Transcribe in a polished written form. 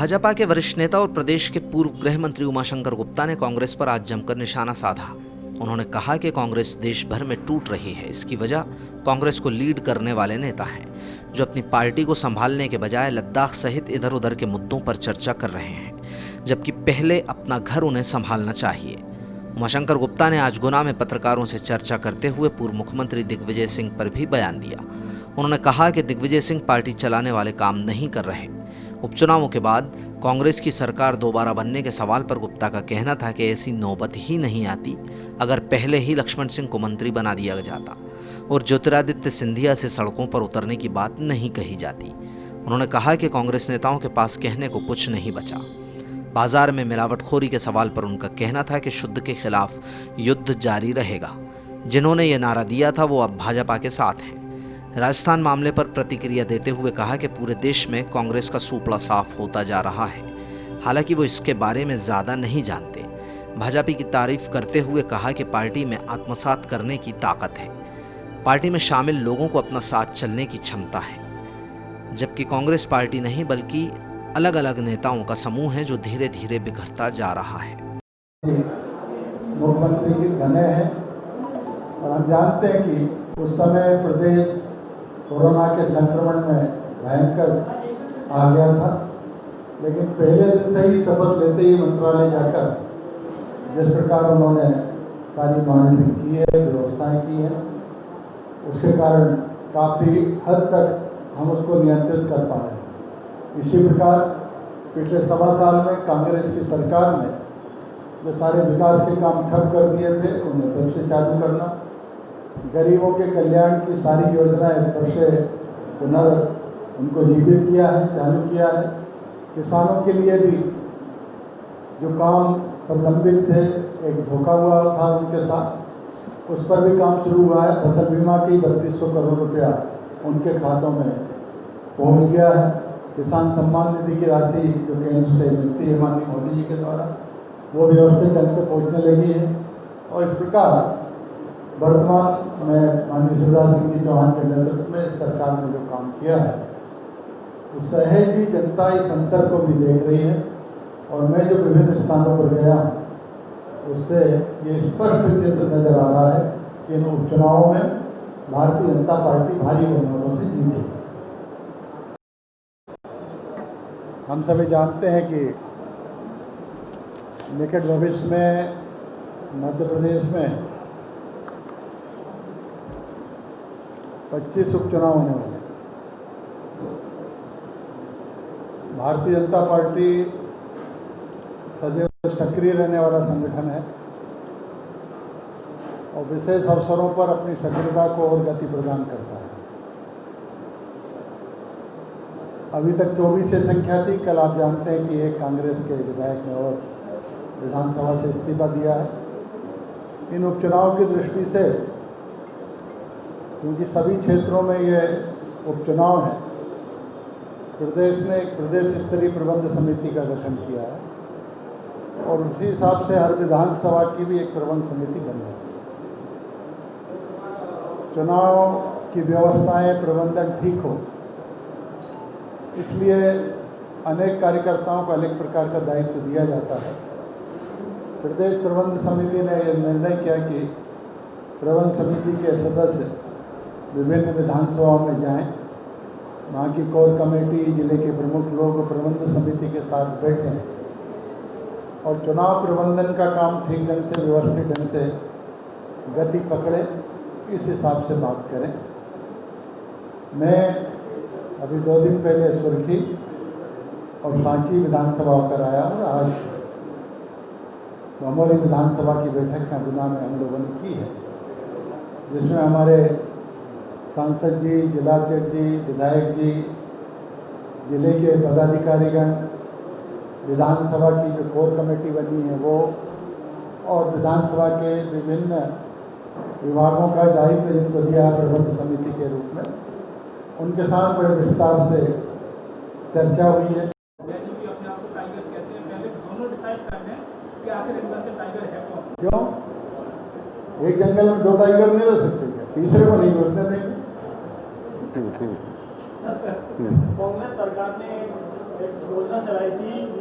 भाजपा के वरिष्ठ नेता और प्रदेश के पूर्व गृह मंत्री उमाशंकर गुप्ता ने कांग्रेस पर आज जमकर निशाना साधा। उन्होंने कहा कि कांग्रेस देश भर में टूट रही है। इसकी वजह कांग्रेस को लीड करने वाले नेता हैं, जो अपनी पार्टी को संभालने के बजाय लद्दाख सहित इधर उधर के मुद्दों पर चर्चा कर रहे हैं, जबकि पहले अपना घर उन्हें संभालना चाहिए। उमाशंकर गुप्ता ने आज गुना में पत्रकारों से चर्चा करते हुए पूर्व मुख्यमंत्री दिग्विजय सिंह पर भी बयान दिया। उन्होंने कहा कि दिग्विजय सिंह पार्टी चलाने वाले काम नहीं कर रहे। उपचुनावों के बाद कांग्रेस की सरकार दोबारा बनने के सवाल पर गुप्ता का कहना था कि ऐसी नौबत ही नहीं आती अगर पहले ही लक्ष्मण सिंह को मंत्री बना दिया जाता और ज्योतिरादित्य सिंधिया से सड़कों पर उतरने की बात नहीं कही जाती। उन्होंने कहा कि कांग्रेस नेताओं के पास कहने को कुछ नहीं बचा। बाजार में मिलावटखोरी के सवाल पर उनका कहना था कि शुद्ध के खिलाफ युद्ध जारी रहेगा। जिन्होंने ये नारा दिया था वो अब भाजपा के साथ हैं। राजस्थान मामले पर प्रतिक्रिया देते हुए कहा कि पूरे देश में कांग्रेस का सूपड़ा साफ होता जा रहा है, हालांकि वो इसके बारे में ज़्यादा नहीं जानते। भाजपा की तारीफ करते हुए कहा कि पार्टी में आत्मसात करने की ताकत है, पार्टी में शामिल लोगों को अपना साथ चलने की क्षमता है, जबकि कांग्रेस पार्टी नहीं बल्कि अलग अलग नेताओं का समूह है जो धीरे धीरे बिखरता जा रहा है। मुख्यमंत्री के बने हैं और हम जानते हैं कि उस समय प्रदेश कोरोना के संक्रमण में भयंकर आ गया था, लेकिन पहले दिन से ही शपथ लेते ही मंत्रालय जाकर जिस प्रकार उन्होंने सारी मॉनिटरिंग की है, व्यवस्थाएं की हैं, उसके कारण काफ़ी हद तक हम उसको नियंत्रित कर पा रहे हैं। इसी प्रकार पिछले सवा साल में कांग्रेस की सरकार ने जो सारे विकास के काम ठप कर दिए थे उन्हें फिर से चालू करना, गरीबों के कल्याण की सारी योजनाएं फिर से उनको जीवित किया है, चालू किया है। किसानों के लिए भी जो काम सब लंबित थे, एक धोखा हुआ था उनके साथ, उस पर भी काम शुरू हुआ है। फसल बीमा की 3200 करोड़ रुपया उनके खातों में पहुंच गया है। किसान सम्मान निधि की राशि जो केंद्र से मिलती है माननीय मोदी जी के द्वारा, वो व्यवस्थित ढंग से पहुँचने लगी है। और इस प्रकार वर्तमान में माननीय शिवराज सिंह जी चौहान के नेतृत्व में सरकार ने जो काम किया है, उस सहजी जनता इस अंतर को भी देख रही है। और मैं जो विभिन्न स्थानों पर गया उससे ये स्पष्ट चित्र नजर आ रहा है कि इन उपचुनावों में भारतीय जनता पार्टी भारी बहुमतों से जीतेगी। हम सभी जानते हैं कि निकट भविष्य में मध्य प्रदेश में 25 उपचुनाव होने वाले। भारतीय जनता पार्टी सदैव सक्रिय रहने वाला संगठन है और विशेष अवसरों पर अपनी सक्रियता को और गति प्रदान करता है। अभी तक 24 से संख्या थी। कल आप जानते हैं कि एक कांग्रेस के विधायक ने और विधानसभा से इस्तीफा दिया है। इन उपचुनाव की दृष्टि से, क्योंकि सभी क्षेत्रों में ये उपचुनाव है, प्रदेश ने एक प्रदेश स्तरीय प्रबंध समिति का गठन किया है और उसी हिसाब से हर विधानसभा की भी एक प्रबंध समिति बनी है। चुनाव की व्यवस्थाएं, प्रबंधन ठीक हो, इसलिए अनेक कार्यकर्ताओं को अनेक प्रकार का दायित्व दिया जाता है। प्रदेश प्रबंध समिति ने यह निर्णय किया कि प्रबंध समिति के सदस्य विभिन्न विधानसभाओं में जाएं, वहाँ की कोर कमेटी, जिले के प्रमुख लोग प्रबंध समिति के साथ बैठें और चुनाव प्रबंधन का काम ठीक ढंग से, व्यवस्थित ढंग से गति पकड़े, इस हिसाब से बात करें। मैं अभी 2 दिन पहले सुर्खी और सांची विधानसभा होकर आया और आज बमोली विधानसभा की बैठक गुना में हम लोगों ने की है, जिसमें हमारे सांसद जी, जिलाध्यक्ष जी, विधायक जी, जिले के पदाधिकारीगण, विधानसभा की जो कोर कमेटी बनी है वो, और विधानसभा के विभिन्न विभागों का दायित्व जिनको दिया है प्रबंध समिति के रूप में, उनके साथ बड़े विस्तार से चर्चा हुई है। क्यों? एक जंगल में 2 टाइगर नहीं रह सकते क्या? तीसरे को नहीं घुसने देंगे। कांग्रेस सरकार ने एक योजना चलाई थी